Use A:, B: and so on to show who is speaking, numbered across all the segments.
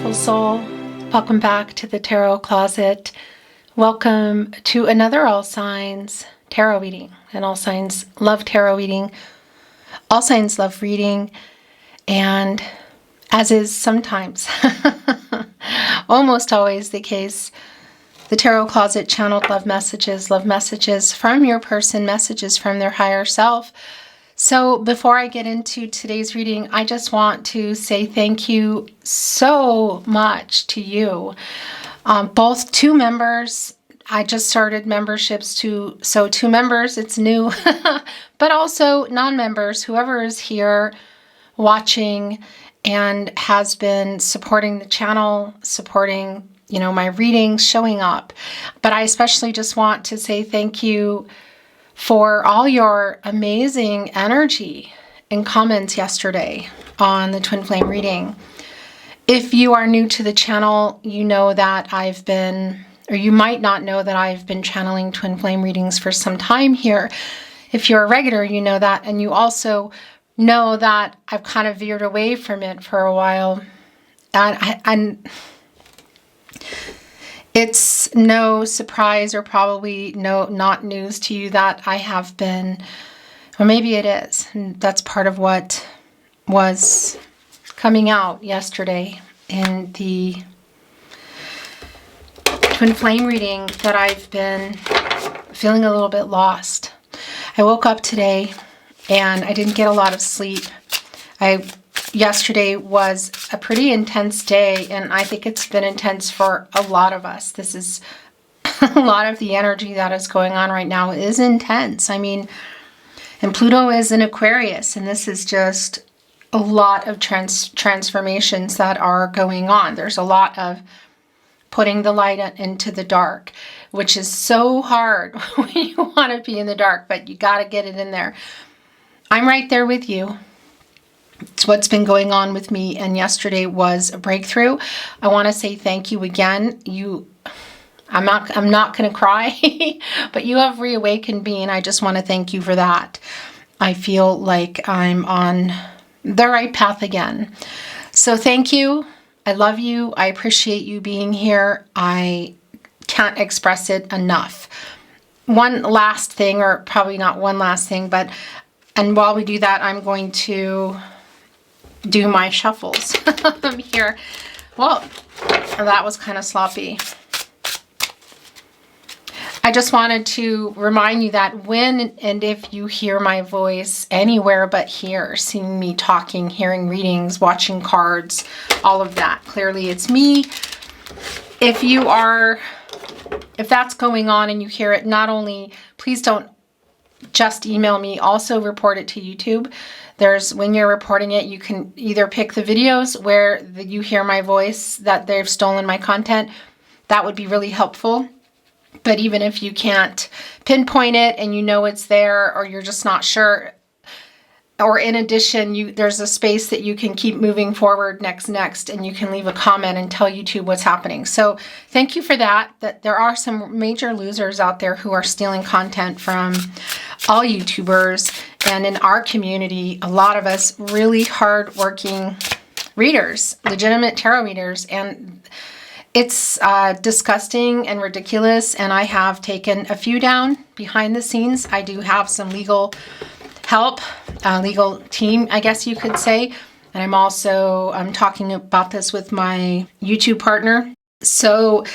A: beautiful soul. Welcome back to the Tarot Closet. Welcome to another All Signs tarot reading. And All Signs love tarot reading. All Signs love reading. And as is sometimes, almost always the case, the Tarot Closet channeled love messages from your person, messages from their higher self. So before I get into today's reading, I just want to say thank you so much to you. Both two members, I just started memberships too, so two members, it's new, but also non-members, whoever is here watching and has been supporting the channel, supporting, my readings, showing up. But I especially just want to say thank you for all your amazing energy and comments yesterday on the Twin Flame reading. If you are new to the channel, you know that I've been, or you might not know that I've been channeling Twin Flame readings for some time here. If you're a regular, you know that, and you also know that I've kind of veered away from it for a while. And it's no surprise, or probably not news to you, that I have been, or maybe it is, and that's part of what was coming out yesterday in the Twin Flame reading, that I've been feeling a little bit lost. I woke up today and I didn't get a lot of sleep. Yesterday was a pretty intense day, and I think it's been intense for a lot of us. This is a lot of the energy that is going on right now is intense. I mean, and Pluto is in Aquarius, and this is just a lot of transformations that are going on. There's a lot of putting the light into the dark, which is so hard when you want to be in the dark, but you got to get it in there. I'm right there with you. It's what's been going on with me, and yesterday was a breakthrough. I want to say thank you again. I'm not going to cry, but you have reawakened me, and I just want to thank you for that. I feel like I'm on the right path again. So thank you. I love you. I appreciate you being here. I can't express it enough. One last thing, or probably not one last thing, and while we do that, I'm going to do my shuffles here. Well, that was kind of sloppy. I just wanted to remind you that when and if you hear my voice anywhere but here, seeing me talking, hearing readings, watching cards, all of that, clearly it's me. If that's going on and you hear it, not only, please don't just email me, also report it to YouTube. When you're reporting it, you can either pick the videos where you hear my voice, that they've stolen my content. That would be really helpful. But even if you can't pinpoint it and you know it's there, or you're just not sure, or in addition, there's a space that you can keep moving forward next, and you can leave a comment and tell YouTube what's happening. So thank you for that. That there are some major losers out there who are stealing content from all YouTubers, and in our community, a lot of us really hard-working readers, legitimate tarot readers, and it's disgusting and ridiculous, and I have taken a few down behind the scenes. I do have some legal help, legal team, I guess you could say, and I'm talking about this with my YouTube partner, so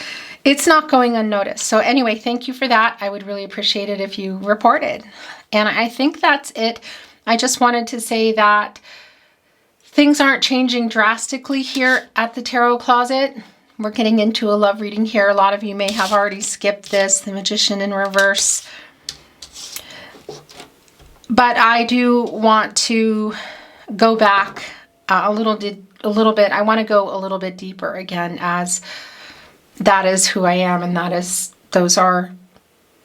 A: it's not going unnoticed. So anyway, thank you for that. I would really appreciate it if you reported. And I think that's it. I just wanted to say that things aren't changing drastically here at the Tarot Closet. We're getting into a love reading here. A lot of you may have already skipped this, the Magician in reverse. But I do want to go back a little bit. I want to go a little bit deeper again, as that is who I am, and those are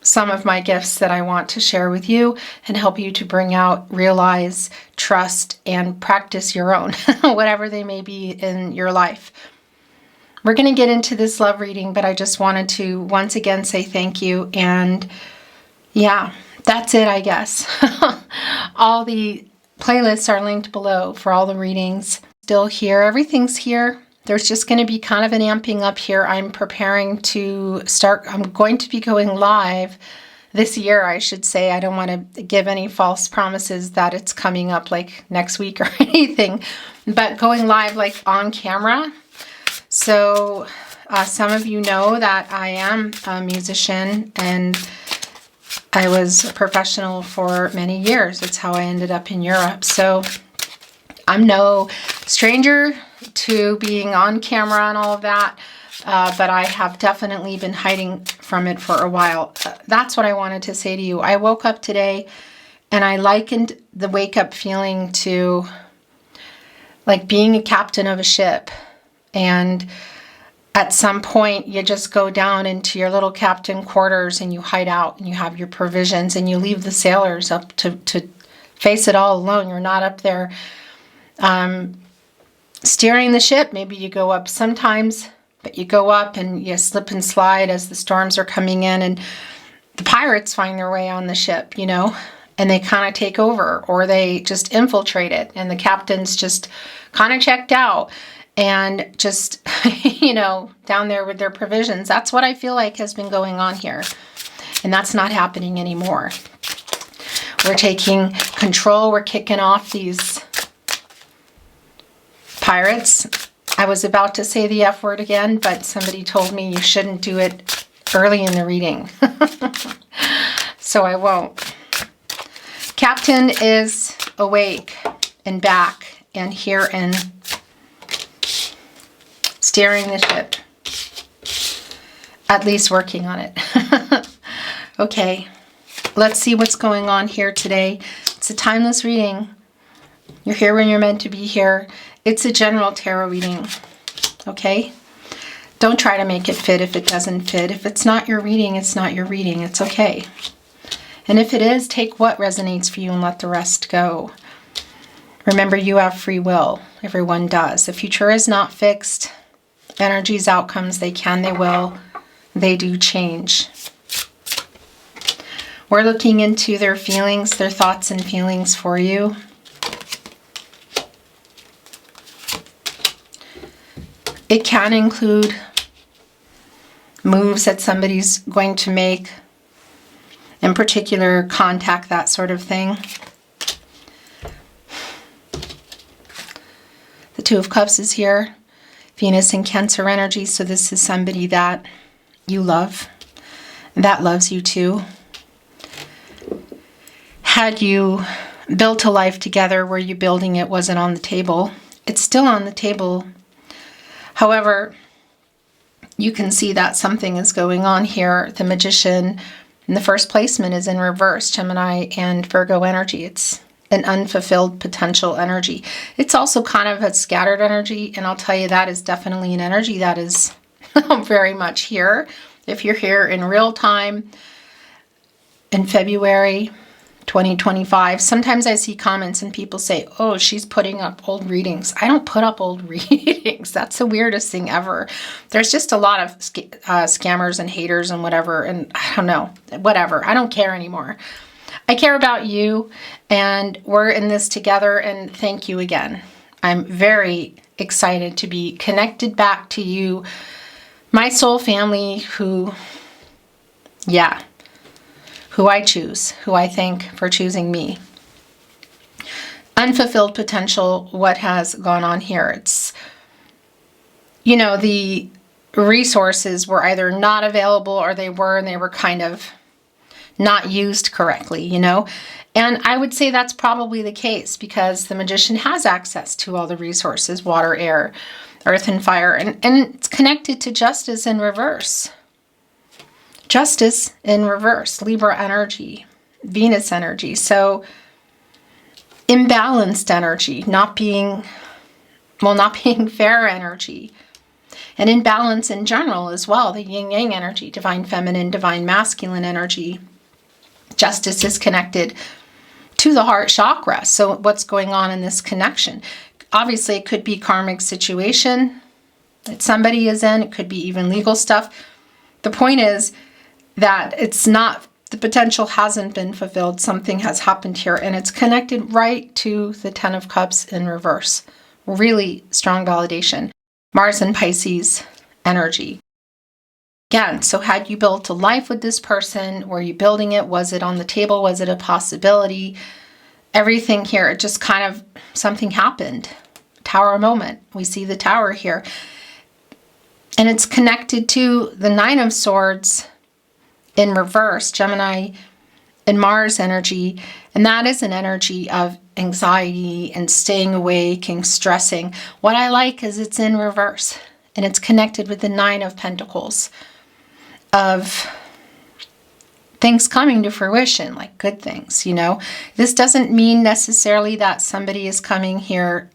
A: some of my gifts that I want to share with you and help you to bring out, realize, trust, and practice your own, whatever they may be in your life. We're going to get into this love reading, but I just wanted to once again say thank you. And yeah, that's it, I guess. All the playlists are linked below for all the readings. Still here. Everything's here. There's just going to be kind of an amping up here. I'm preparing to start, I'm going to be going live this year, I should say. I don't want to give any false promises that it's coming up like next week or anything, but going live like on camera. So some of you know that I am a musician and I was a professional for many years. That's how I ended up in Europe. So I'm no stranger to being on camera and all of that, but I have definitely been hiding from it for a while. That's what I wanted to say to you. I woke up today and I likened the wake up feeling to like being a captain of a ship, and at some point you just go down into your little captain quarters and you hide out and you have your provisions and you leave the sailors up to face it all alone. You're not up there steering the ship. Maybe you go up sometimes, but you go up and you slip and slide as the storms are coming in, and the pirates find their way on the ship, you know, and they kind of take over, or they just infiltrate it, and the captain's just kind of checked out and just, you know, down there with their provisions. That's what I feel like has been going on here, and that's not happening anymore. We're taking control. We're kicking off these pirates. I was about to say the F word again, but somebody told me you shouldn't do it early in the reading. So I won't. Captain is awake and back and here and steering the ship. At least working on it. Okay, let's see what's going on here today. It's a timeless reading. You're here when you're meant to be here. It's a general tarot reading, okay? Don't try to make it fit if it doesn't fit. If it's not your reading, it's not your reading. It's okay. And if it is, take what resonates for you and let the rest go. Remember, you have free will. Everyone does. The future is not fixed. Energies, outcomes, they can, they will. They do change. We're looking into their feelings, their thoughts and feelings for you. It can include moves that somebody's going to make, in particular, contact, that sort of thing. The Two of Cups is here. Venus in Cancer energy, so this is somebody that you love, that loves you too. Had you built a life together, were you building it, wasn't on the table? It's still on the table. However, you can see that something is going on here. The Magician in the first placement is in reverse, Gemini and Virgo energy. It's an unfulfilled potential energy. It's also kind of a scattered energy, and I'll tell you that is definitely an energy that is very much here. If you're here in real time in February 2025, sometimes I see comments and people say, oh, she's putting up old readings. I don't put up old readings. That's the weirdest thing ever. There's just a lot of scammers and haters and whatever, and I don't know, whatever. I don't care anymore. I care about you, and we're in this together, and thank you again. I'm very excited to be connected back to you, my soul family, who I choose, who I thank for choosing me. Unfulfilled potential, what has gone on here? It's, you know, the resources were either not available or they were, and they were kind of not used correctly, you know? And I would say that's probably the case, because the Magician has access to all the resources, water, air, earth, and fire, and it's connected to justice in reverse. Justice in reverse, Libra energy, Venus energy. So imbalanced energy, not being fair energy. And imbalance in general as well, the yin-yang energy, divine feminine, divine masculine energy. Justice is connected to the heart chakra. So what's going on in this connection? Obviously, it could be karmic situation that somebody is in. It could be even legal stuff. The point is that it's not, the potential hasn't been fulfilled. Something has happened here, and it's connected right to the Ten of Cups in reverse. Really strong validation. Mars and Pisces energy. Again, so had you built a life with this person? Were you building it? Was it on the table? Was it a possibility? Everything here, it just kind of, something happened. Tower moment. We see the Tower here. And it's connected to the Nine of Swords in reverse, Gemini and Mars energy. And that is an energy of anxiety and staying awake and stressing. What I like is it's in reverse. And it's connected with the Nine of Pentacles, of things coming to fruition, like good things, you know. This doesn't mean necessarily that somebody is coming here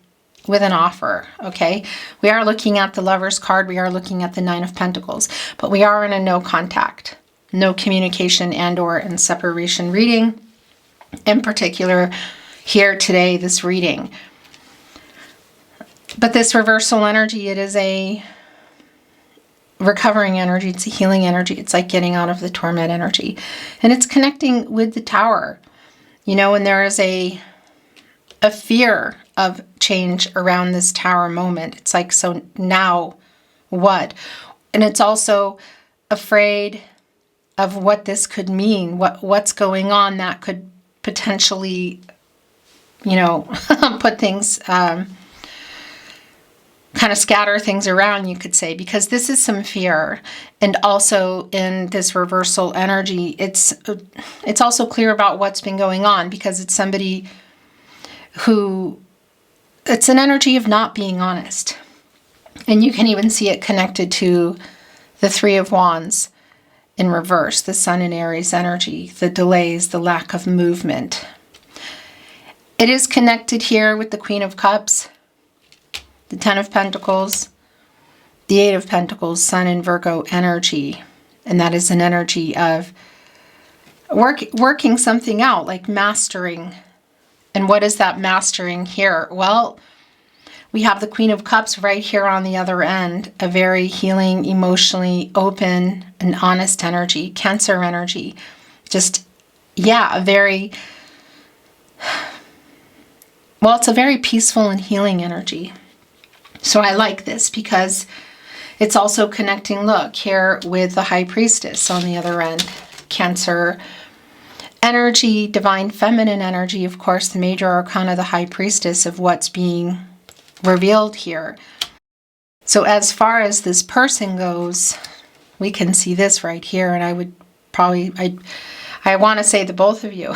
A: with an offer, okay? We are looking at the Lover's card. We are looking at the Nine of Pentacles. But we are in a no contact, no communication and or in separation reading. In particular, here today, this reading. But this reversal energy, it is a recovering energy. It's a healing energy. It's like getting out of the torment energy. And it's connecting with the Tower. You know, and there is a fear of change around this Tower moment. It's like, so now what? And it's also afraid of what this could mean, what's going on that could potentially, you know, put things, kind of scatter things around, you could say, because this is some fear. And also in this reversal energy, it's also clear about what's been going on, because it's somebody who, it's an energy of not being honest. And you can even see it connected to the Three of Wands in reverse, the Sun and Aries energy, the delays, the lack of movement. It is connected here with the Queen of Cups, the Ten of Pentacles, the Eight of Pentacles, Sun and Virgo energy. And that is an energy of working something out, like mastering. And what is that mastering here? Well, we have the Queen of Cups right here on the other end, a very healing, emotionally open and honest energy, Cancer energy. Just, yeah, a very, well, it's a very peaceful and healing energy. So I like this because it's also connecting, look, here with the High Priestess on the other end, Cancer energy, divine feminine energy, of course, the major arcana, the High Priestess, of what's being revealed here. So as far as this person goes, we can see this right here, and I would probably, I want to say the both of you,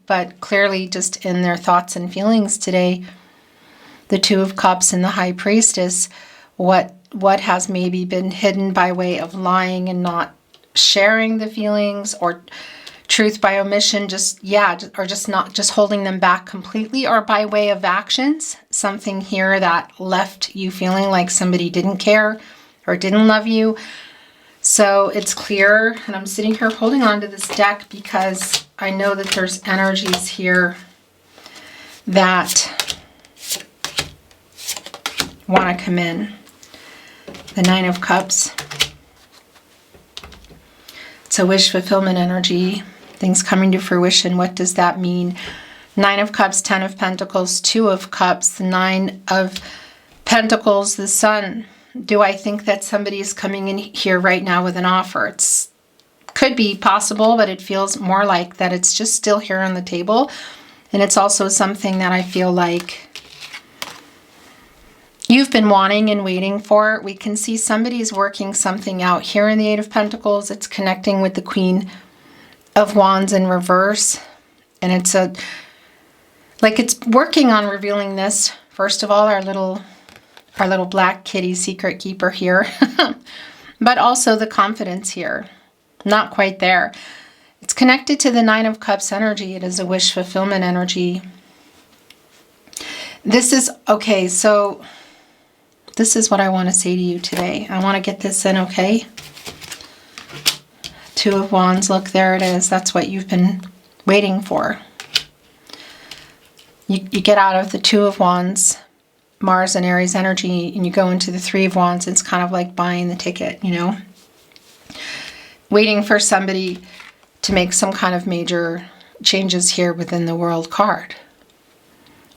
A: but clearly just in their thoughts and feelings today, the Two of Cups and the High Priestess, what has maybe been hidden by way of lying and not sharing the feelings, or truth by omission, or just holding them back completely, or by way of actions, something here that left you feeling like somebody didn't care or didn't love you. So it's clear, and I'm sitting here holding on to this deck because I know that there's energies here that want to come in. The Nine of Cups. It's a wish fulfillment energy. Things coming to fruition. What does that mean? Nine of Cups, Ten of Pentacles, Two of Cups, the Nine of Pentacles, the Sun. Do I think that somebody is coming in here right now with an offer? It's could be possible, but it feels more like that it's just still here on the table. And it's also something that I feel like you've been wanting and waiting for. We can see somebody's working something out here in the Eight of Pentacles. It's connecting with the Queen of Wands in reverse. And it's it's working on revealing this. First of all, our little black kitty secret keeper here. But also the confidence here. Not quite there. It's connected to the Nine of Cups energy. It is a wish fulfillment energy. This is, okay, so this is what I want to say to you today. I want to get this in, okay? Two of Wands, look, there it is. That's what you've been waiting for. You get out of the Two of Wands, Mars and Aries energy, and you go into the Three of Wands. It's kind of like buying the ticket, you know? Waiting for somebody to make some kind of major changes here within the World card.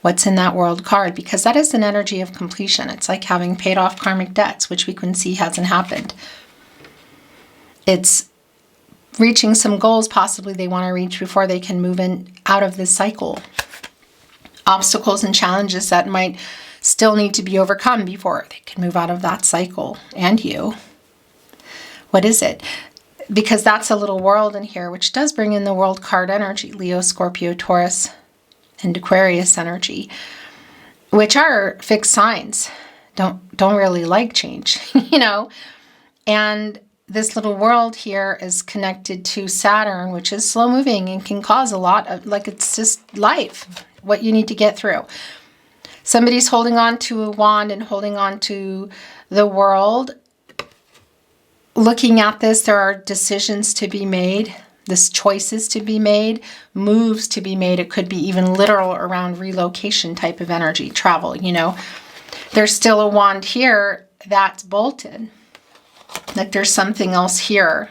A: what's in that World card, because that is an energy of completion. It's like having paid off karmic debts, which we can see hasn't happened. It's reaching some goals possibly they want to reach before they can move in out of this cycle. Obstacles and challenges that might still need to be overcome before they can move out of that cycle. And you. What is it? Because that's a little world in here, which does bring in the World card energy. Leo, Scorpio, Taurus, and Aquarius energy, which are fixed signs. Don't really like change, you know. And this little world here is connected to Saturn, which is slow moving and can cause a lot of, like, it's just life, what you need to get through. Somebody's holding on to a wand and holding on to the world. Looking at this, there are decisions to be made. There's choices to be made, moves to be made. It could be even literal around relocation type of energy, travel, you know. There's still a wand here that's bolted. Like there's something else here.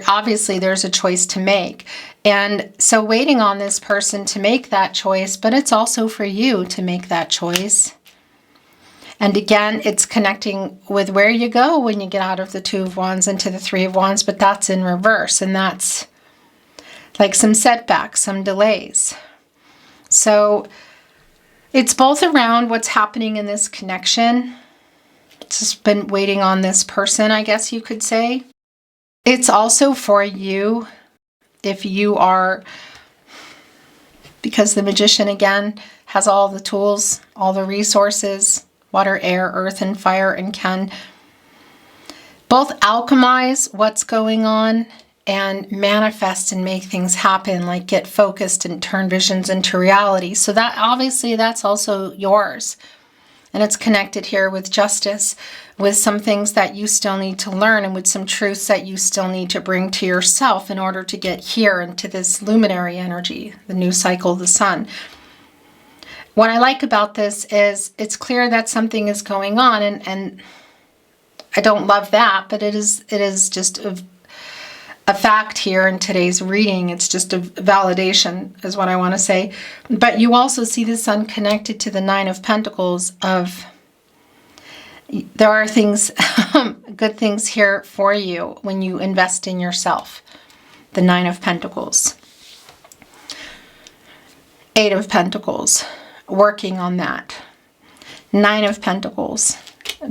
A: Obviously there's a choice to make. And so waiting on this person to make that choice, but it's also for you to make that choice. And again, it's connecting with where you go when you get out of the Two of Wands into the Three of Wands, but that's in reverse. And that's like some setbacks, some delays. So it's both around what's happening in this connection. It's just been waiting on this person, I guess you could say. It's also for you if you are, because the Magician again has all the tools, all the resources, water, air, earth, and fire, and can both alchemize what's going on and manifest and make things happen, like get focused and turn visions into reality. So that obviously that's also yours. And it's connected here with justice, with some things that you still need to learn and with some truths that you still need to bring to yourself in order to get here into this luminary energy, the new cycle of the sun. What I like about this is it's clear that something is going on, and I don't love that, but it is just a fact here in today's reading. It's just a validation is what I want to say. But you also see the sun connected to the Nine of Pentacles of there are things, good things here for you when you invest in yourself. The Nine of Pentacles. Eight of Pentacles. Working on that. Nine of Pentacles.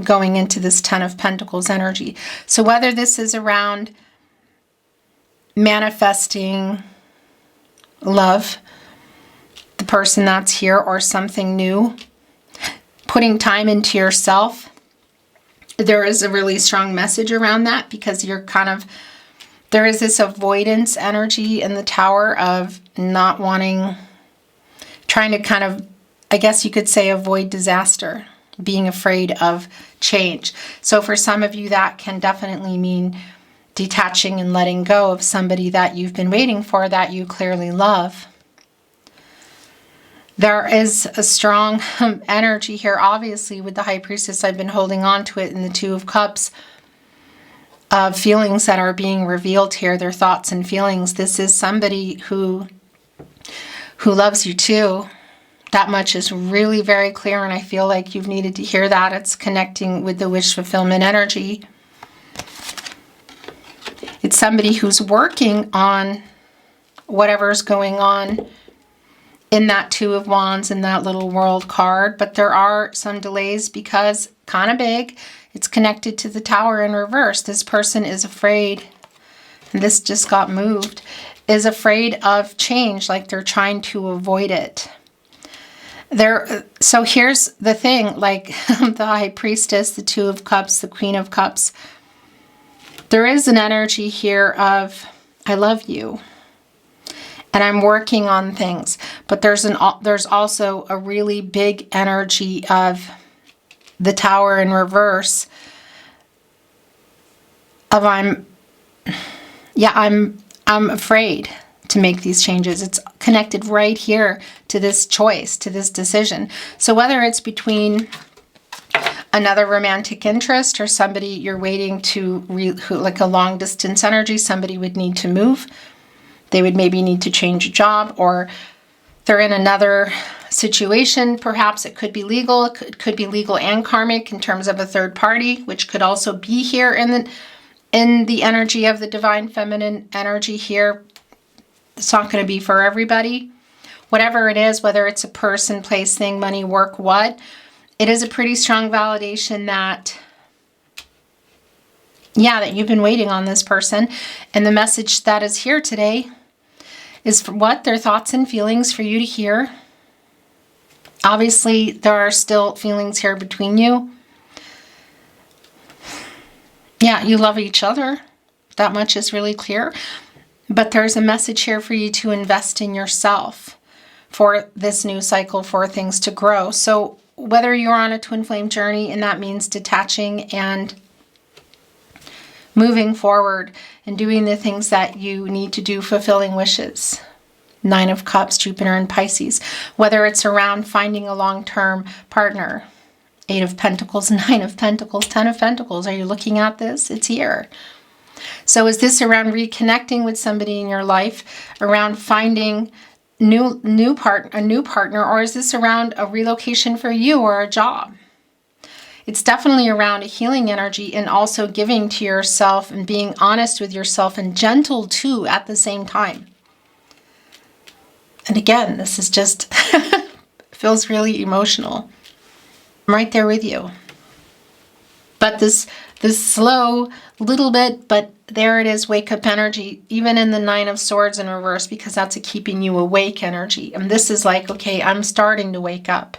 A: Going into this Ten of Pentacles energy. So whether this is around manifesting love, the person that's here, or something new, putting time into yourself, there is a really strong message around that, because you're kind of, there is this avoidance energy in the Tower of not wanting, trying to kind of, I guess you could say, avoid disaster, being afraid of change. So for some of you, that can definitely mean detaching and letting go of somebody that you've been waiting for, that you clearly love. There is a strong energy here, obviously, with the High Priestess. I've been holding on to it in the Two of Cups, of feelings that are being revealed here, their thoughts and feelings. This is somebody who loves you too. That much is really very clear, and I feel like you've needed to hear that. It's connecting with the wish fulfillment energy. It's somebody who's working on whatever's going on in that Two of Wands, in that little World card. But there are some delays because, kind of big, it's connected to the Tower in reverse. This person is afraid, and this just got moved, is afraid of change, like they're trying to avoid it. So here's the thing, like the High Priestess, the Two of Cups, the Queen of Cups, there is an energy here of, I love you, and I'm working on things. But there's also a really big energy of the Tower in reverse, of I'm afraid to make these changes. It's connected right here to this choice, to this decision. So whether it's between another romantic interest or somebody you're waiting to, like a long distance energy, somebody would need to move. They would maybe need to change a job, or They're in another situation. Perhaps it could be legal. It could be legal and karmic in terms of a third party, which could also be here in the energy of the divine feminine energy here. It's not going to be for everybody. Whatever it is, whether it's a person, place, thing, money, work, what, it is a pretty strong validation that, yeah, that you've been waiting on this person. And the message that is here today is for what? Their thoughts and feelings for you to hear. Obviously, there are still feelings here between you. Yeah, you love each other. That much is really clear. But there's a message here for you to invest in yourself for this new cycle, for things to grow. So whether you're on a twin flame journey, and that means detaching and moving forward and doing the things that you need to do, fulfilling wishes. 9 of Cups, Jupiter and Pisces. Whether it's around finding a long-term partner. 8 of Pentacles, 9 of Pentacles, 10 of Pentacles. Are you looking at this? It's here. So is this around reconnecting with somebody in your life, around finding a new partner, or is this around a relocation for you or a job? It's definitely around a healing energy and also giving to yourself and being honest with yourself and gentle too at the same time. And again, this is just feels really emotional. I'm right there with you. But this slow little bit, but there it is, wake up energy, even in the 9 of Swords in reverse, because that's a keeping you awake energy. And this is like, okay, I'm starting to wake up.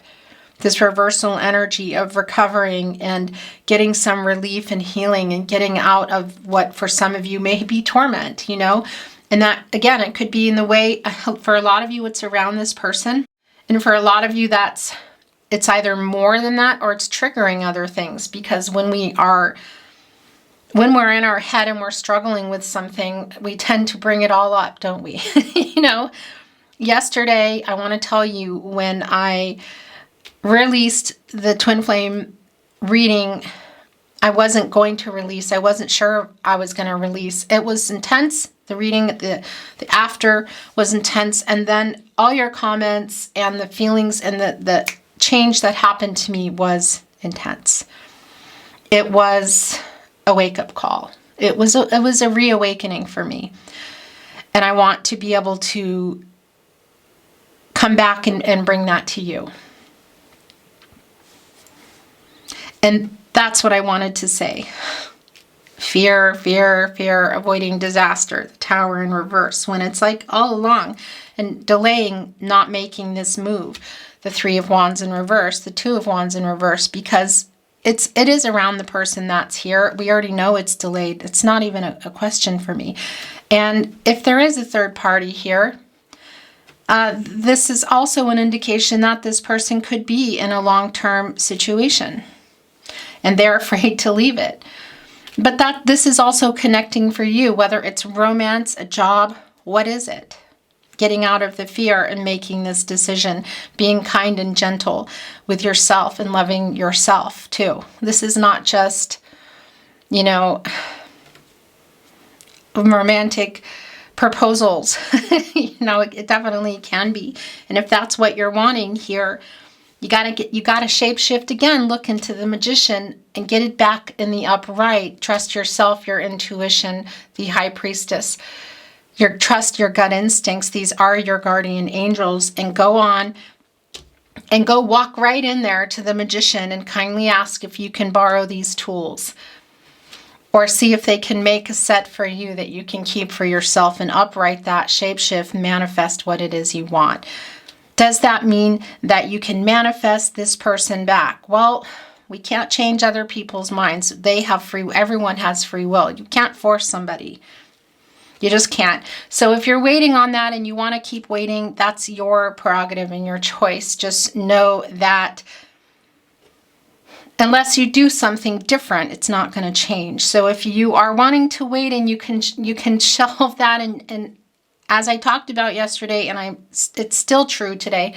A: This reversal energy of recovering and getting some relief and healing and getting out of what for some of you may be torment, you know? And that, again, it could be in the way, for a lot of you, it's around this person. And for a lot of you, it's either more than that or it's triggering other things. Because when we're in our head and we're struggling with something, we tend to bring it all up, don't we? You know, yesterday, I want to tell you, when I released the twin flame reading, I wasn't going to release. I wasn't sure I was going to release. It was intense. The reading, the after was intense. And then all your comments and the feelings and the change that happened to me was intense. It was a wake-up call. It was a reawakening for me. And I want to be able to come back and bring that to you. And that's what I wanted to say. Fear, fear, fear, avoiding disaster, the Tower in reverse, when it's like all along and delaying, not making this move. The 3 of Wands in reverse, the 2 of Wands in reverse, because it is around the person that's here. We already know it's delayed. It's not even a question for me. And if there is a third party here, this is also an indication that this person could be in a long-term situation and they're afraid to leave it. But this is also connecting for you, whether it's romance, a job, what is it? Getting out of the fear and making this decision, being kind and gentle with yourself and loving yourself too. This is not just, you know, romantic proposals. You know, it definitely can be. And if that's what you're wanting here, you gotta shapeshift again, look into the Magician and get it back in the upright. Trust yourself, your intuition, the High Priestess. Trust your gut instincts. These are your guardian angels. And go on and go walk right in there to the Magician and kindly ask if you can borrow these tools. Or see if they can make a set for you that you can keep for yourself and upright that, shapeshift, manifest what it is you want. Does that mean that you can manifest this person back? Well, we can't change other people's minds. Everyone has free will. You can't force somebody. You just can't. So if you're waiting on that and you want to keep waiting, that's your prerogative and your choice. Just know that unless you do something different, it's not going to change. So if you are wanting to wait and you can shelve that, and as I talked about yesterday, and it's still true today,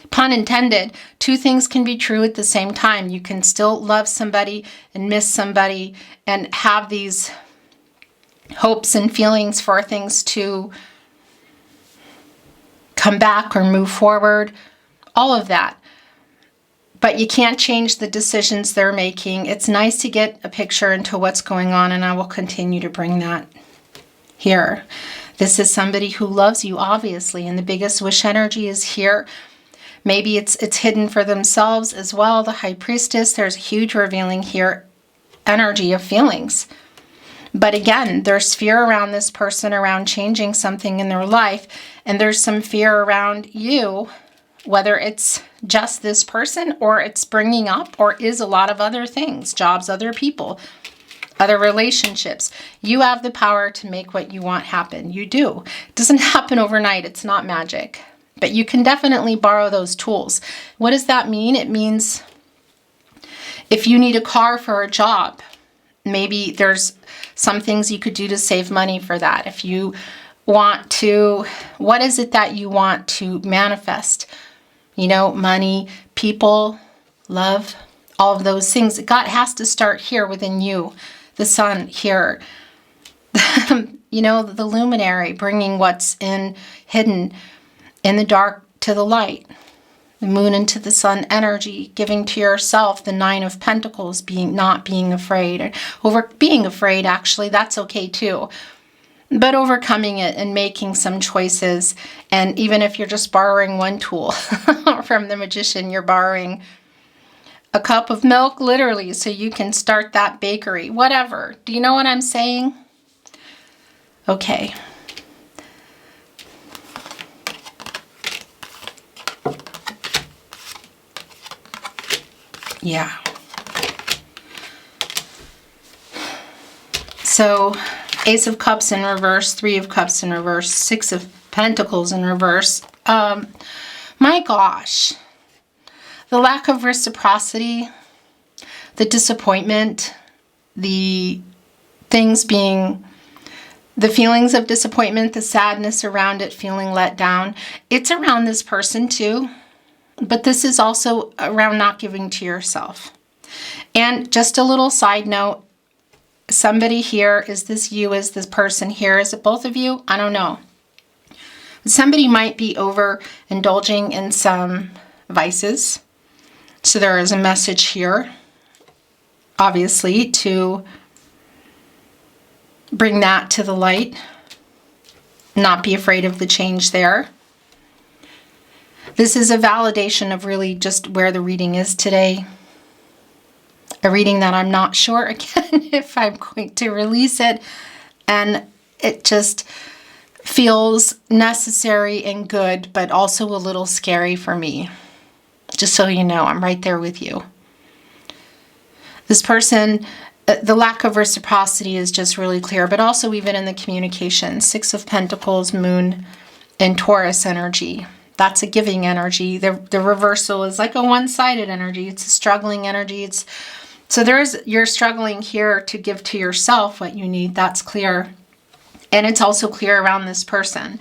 A: pun intended, 2 things can be true at the same time. You can still love somebody and miss somebody and have these hopes and feelings for things to come back or move forward, all of that. But you can't change the decisions they're making. It's nice to get a picture into what's going on, and I will continue to bring that here. This is somebody who loves you, obviously, and the biggest wish energy is here. Maybe it's hidden for themselves as well. The High Priestess, there's a huge revealing here, energy of feelings. But again, there's fear around this person, around changing something in their life, and there's some fear around you, whether it's just this person or it's bringing up or is a lot of other things, jobs, other people, other relationships. You have the power to make what you want happen. You do. It doesn't happen overnight. It's not magic. But you can definitely borrow those tools. What does that mean? It means if you need a car for a job, maybe there's some things you could do to save money for that. If you want to, what is it that you want to manifest? You know, money, people, love, all of those things. God has to start here within you. The sun here. You know, the luminary, bringing what's hidden in the dark to the light. The moon into the sun energy, giving to yourself the 9 of Pentacles, not being afraid. Being afraid, actually, that's okay too. But overcoming it and making some choices. And even if you're just borrowing one tool from the Magician, you're borrowing a cup of milk, literally, so you can start that bakery. Whatever. Do you know what I'm saying? Okay. Yeah. So, Ace of Cups in reverse, 3 of Cups in reverse, 6 of Pentacles in reverse. My gosh. The lack of reciprocity, the disappointment, the things being, the feelings of disappointment, the sadness around it, feeling let down. It's around this person too. But this is also around not giving to yourself. And just a little side note, somebody here, is this you, is this person here, is it both of you? I don't know. Somebody might be overindulging in some vices. So there is a message here, obviously, to bring that to the light. Not be afraid of the change there. This is a validation of really just where the reading is today. A reading that I'm not sure, again, if I'm going to release it. And it just feels necessary and good, but also a little scary for me. Just so you know, I'm right there with you. This person, the lack of reciprocity is just really clear, but also even in the communication. 6 of Pentacles, Moon, and Taurus energy. That's a giving energy. The reversal is like a one-sided energy. It's a struggling energy. You're struggling here to give to yourself what you need. That's clear. And it's also clear around this person.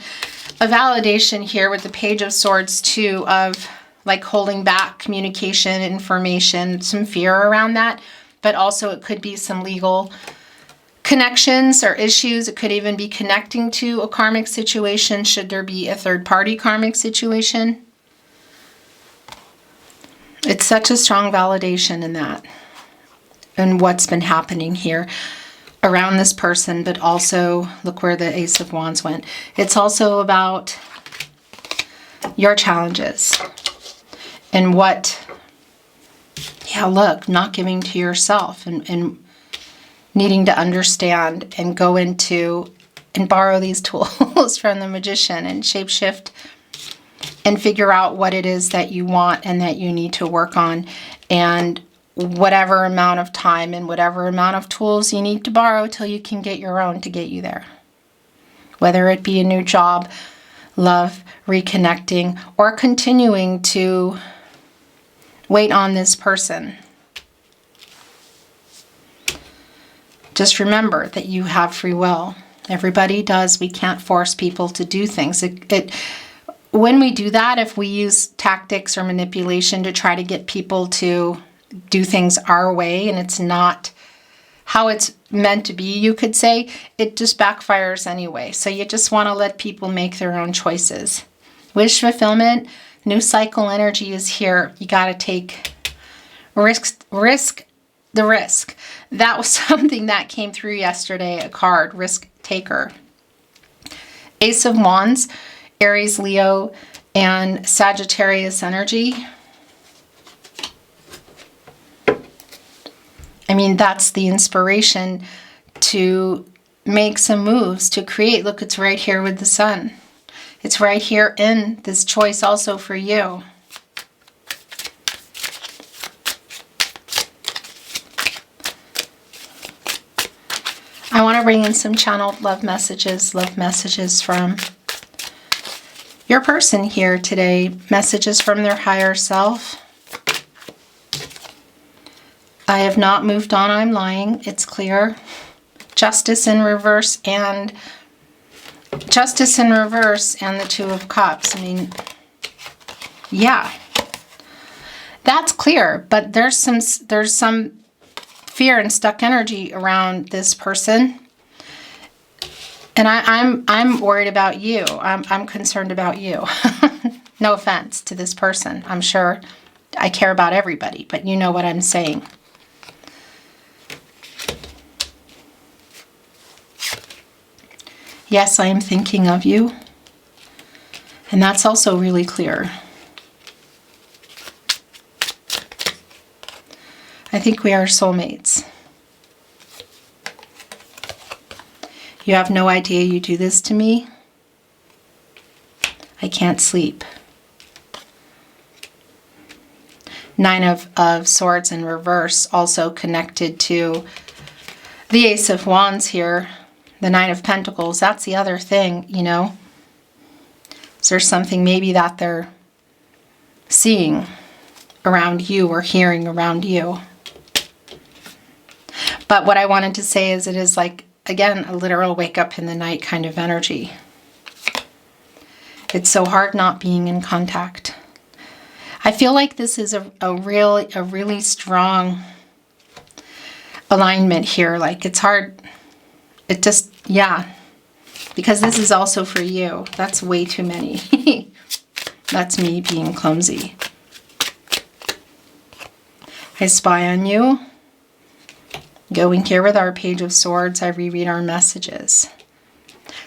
A: A validation here with the Page of Swords too, of like holding back communication, information, some fear around that. But also it could be some legal connections or issues. It could even be connecting to a karmic situation, should there be a third-party karmic situation. It's such a strong validation in that, and what's been happening here around this person, but also, look where the Ace of Wands went. It's also about your challenges and what, yeah, look, not giving to yourself and needing to understand and go into and borrow these tools from the Magician and shapeshift and figure out what it is that you want and that you need to work on, and whatever amount of time and whatever amount of tools you need to borrow till you can get your own to get you there. Whether it be a new job, love, reconnecting, or continuing to wait on this person. Just remember that you have free will. Everybody does. We can't force people to do things. When we do that, if we use tactics or manipulation to try to get people to do things our way, and it's not how it's meant to be, you could say, it just backfires anyway. So you just want to let people make their own choices. Wish fulfillment, new cycle energy is here. You got to take risk. That was something that came through yesterday, a card, risk taker. Ace of Wands, Aries, Leo, and Sagittarius energy. I mean, that's the inspiration to make some moves, to create. Look, it's right here with the sun. It's right here in this choice also for you. I want to bring in some channeled love messages from your person here today. Messages from their higher self. I have not moved on, I'm lying. It's clear. Justice in reverse and the Two of Cups. I mean, yeah. That's clear, but there's some fear and stuck energy around this person. And I'm worried about you. I'm concerned about you. No offense to this person. I'm sure I care about everybody, but you know what I'm saying. Yes, I am thinking of you. And that's also really clear. I think we are soulmates. You have no idea you do this to me. I can't sleep. Nine of Swords in reverse, also connected to the Ace of Wands here. The Nine of Pentacles, that's the other thing, you know. Is there something maybe that they're seeing around you or hearing around you? But what I wanted to say is it is like, again, a literal wake up in the night kind of energy. It's so hard not being in contact. I feel like this is a really strong alignment here. Like it's hard. It just, yeah. Because this is also for you. That's way too many. That's me being clumsy. I spy on you. Going here with our Page of Swords, I reread our messages.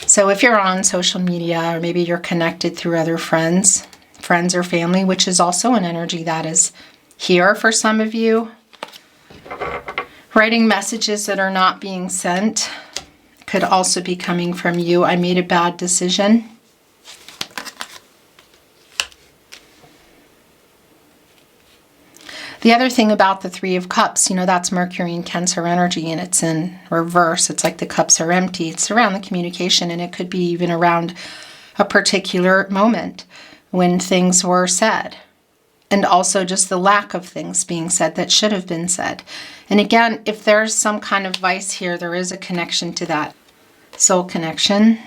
A: So if you're on social media, or maybe you're connected through other friends or family, which is also an energy that is here for some of you, writing messages that are not being sent could also be coming from you. I made a bad decision. The other thing about the Three of Cups, you know, that's Mercury and Cancer energy, and it's in reverse. It's like the cups are empty. It's around the communication, and it could be even around a particular moment when things were said. And also just the lack of things being said that should have been said. And again, if there's some kind of vice here, there is a connection to that. Soul connection.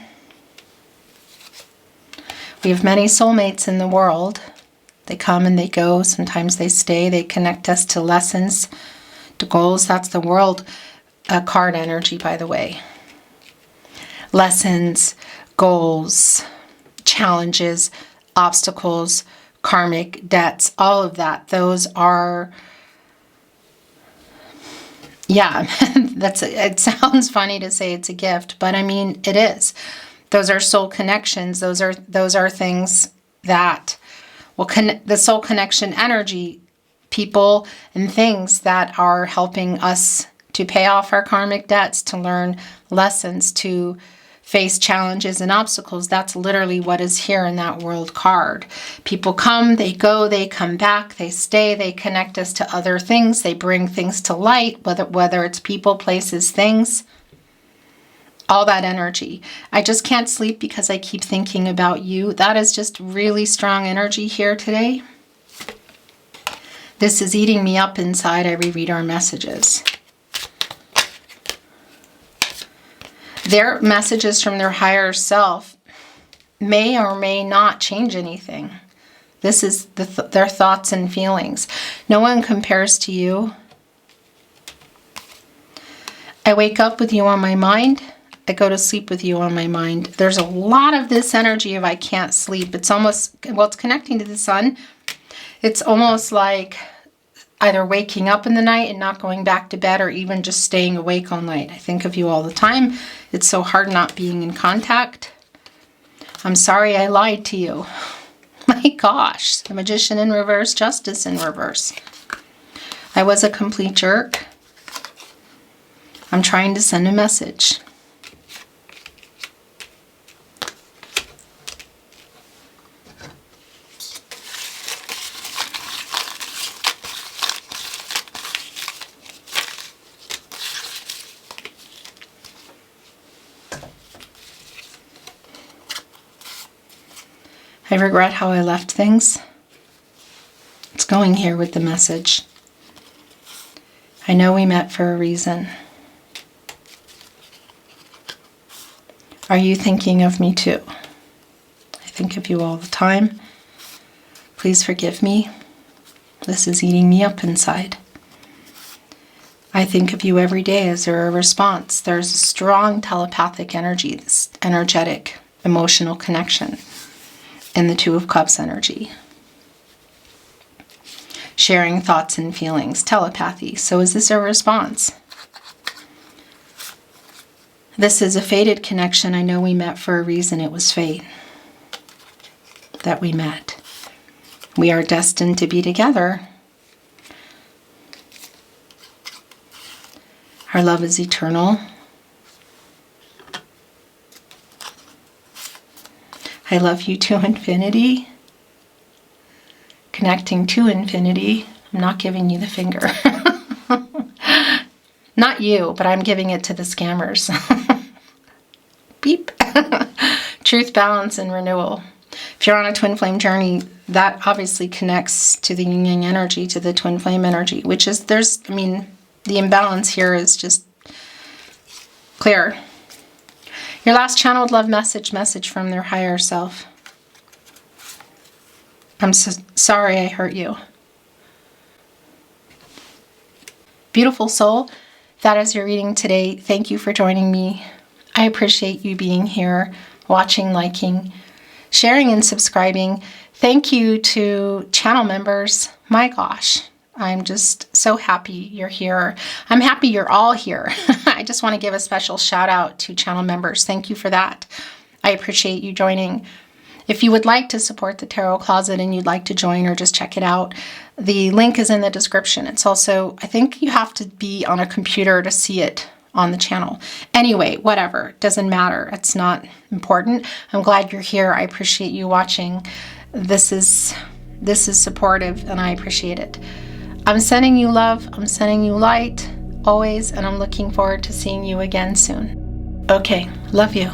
A: We have many soulmates in the world. They come and they go. Sometimes they stay. They connect us to lessons, to goals. That's the world card energy, by the way. Lessons, goals, challenges, obstacles, karmic debts, all of that. Those are, yeah, it sounds funny to say it's a gift, but I mean, it is. Those are soul connections. Those are things that will connect, the soul connection energy, people and things that are helping us to pay off our karmic debts, to learn lessons, to face challenges and obstacles. That's literally what is here in that world card. People come, they go, they come back, they stay, they connect us to other things, they bring things to light, whether it's people, places, things. All that energy. I just can't sleep because I keep thinking about you. That is just really strong energy here today. This is eating me up inside. I reread our messages. Their messages from their higher self may or may not change anything. This is their thoughts and feelings. No one compares to you. I wake up with you on my mind. I go to sleep with you on my mind. There's a lot of this energy of I can't sleep. It's almost, well, it's connecting to the sun. It's almost like either waking up in the night and not going back to bed, or even just staying awake all night. I think of you all the time. It's so hard not being in contact. I'm sorry I lied to you. My gosh, the Magician in reverse, Justice in reverse. I was a complete jerk. I'm trying to send a message. I regret how I left things. It's going here with the message. I know we met for a reason. Are you thinking of me too? I think of you all the time. Please forgive me. This is eating me up inside. I think of you every day. Is there a response? There's a strong telepathic energy, this energetic, emotional connection. And the Two of Cups energy. Sharing thoughts and feelings, telepathy. So is this a response? This is a fated connection. I know we met for a reason. It was fate that we met. We are destined to be together. Our love is eternal. I love you to infinity. Connecting to infinity. I'm not giving you the finger. Not you, but I'm giving it to the scammers. Beep. Truth, balance, and renewal. If you're on a twin flame journey, that obviously connects to the yin yang energy, to the twin flame energy, which is, the imbalance here is just clear. Your last channeled love message from their higher self. I'm so sorry I hurt you. Beautiful soul, that is your reading today. Thank you for joining me. I appreciate you being here, watching, liking, sharing, and subscribing. Thank you to channel members. My gosh, I'm just so happy you're here. I'm happy you're all here. I just want to give a special shout out to channel members. Thank you for that. I appreciate you joining. If you would like to support the Tarot Closet and you'd like to join or just check it out, the link is in the description. It's also, I think you have to be on a computer to see it on the channel. Anyway, whatever, doesn't matter. It's not important. I'm glad you're here. I appreciate you watching. This is supportive and I appreciate it. I'm sending you love, I'm sending you light, always, and I'm looking forward to seeing you again soon. Okay, love you.